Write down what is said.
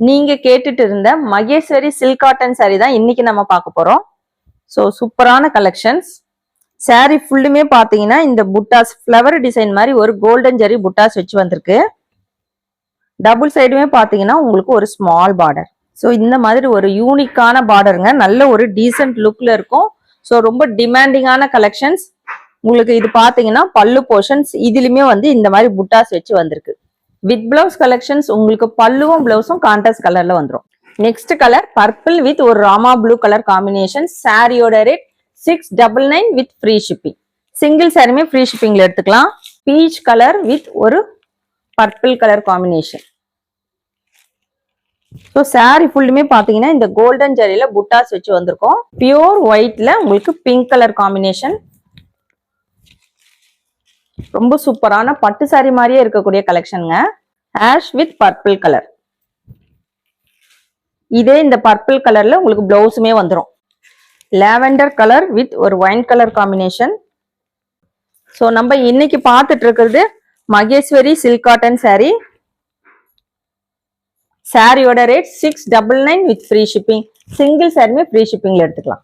நீங்க கேட்டுட்டு இருந்த மகேஸ்வரி சில்க் காட்டன் saree தான் இன்னைக்கு நம்ம பார்க்க போறோம். ஸோ சூப்பரான கலெக்ஷன்ஸ். saree ஃபுல்லுமே பாத்தீங்கன்னா இந்த புட்டாஸ் ஃப்ளவர் டிசைன் மாதிரி ஒரு கோல்டன் ஜெரி புட்டாஸ் வச்சு வந்திருக்கு. டபுள் சைடுமே பாத்தீங்கன்னா உங்களுக்கு ஒரு ஸ்மால் பார்டர். ஸோ இந்த மாதிரி ஒரு யூனிக்கான பார்டருங்க, நல்ல ஒரு டீசென்ட் லுக்ல இருக்கும். ஸோ ரொம்ப டிமாண்டிங்கான கலெக்ஷன்ஸ். உங்களுக்கு இது பாத்தீங்கன்னா பல்லு போர்ஷன்ஸ் இதுலயுமே வந்து இந்த மாதிரி புட்டாஸ் வச்சு வந்திருக்கு. வித் பிளவுஸ் கலெக்ஷன்ஸ் உங்களுக்கு பல்லுவும் பிளவுஸும் கான்ட்ராஸ்ட் கலர்ல வந்துடும். நெக்ஸ்ட் கலர் பர்பிள் வித் ஒரு ராமா ப்ளூ கலர் காம்பினேஷன். சாரியோட rate 699 with free shipping. Single சாரியுமே ஃப்ரீ ஷிப்பிங்ல எடுத்துக்கலாம். பீச் கலர் வித் ஒரு purple colour combination. So sari ஃபுல்லுமே பாத்தீங்கன்னா இந்த கோல்டன் ஜரியில புட்டாஸ் வச்சு வந்திருக்கோம். பியூர் ஒயிட்ல உங்களுக்கு பிங்க் கலர் காம்பினேஷன். ரொம்ப சூப்பரான பட்டு சாரி மாதிரியே இருக்கக்கூடிய கலெக்ஷனுங்க. Ash with purple colour. இதே இந்த பர்பிள் கலர்ல உங்களுக்கு பிளவுஸுமே வந்துடும். லாவெண்டர் கலர் வித் ஒரு ஒயின் கலர் காம்பினேஷன். ஸோ நம்ம இன்னைக்கு பார்த்துட்டு இருக்கிறது மகேஸ்வரி சில்க் காட்டன் சாரி. சாரியோட rate 699 with free shipping. Single சாரியுமே ஃப்ரீ ஷிப்பிங்ல எடுத்துக்கலாம்.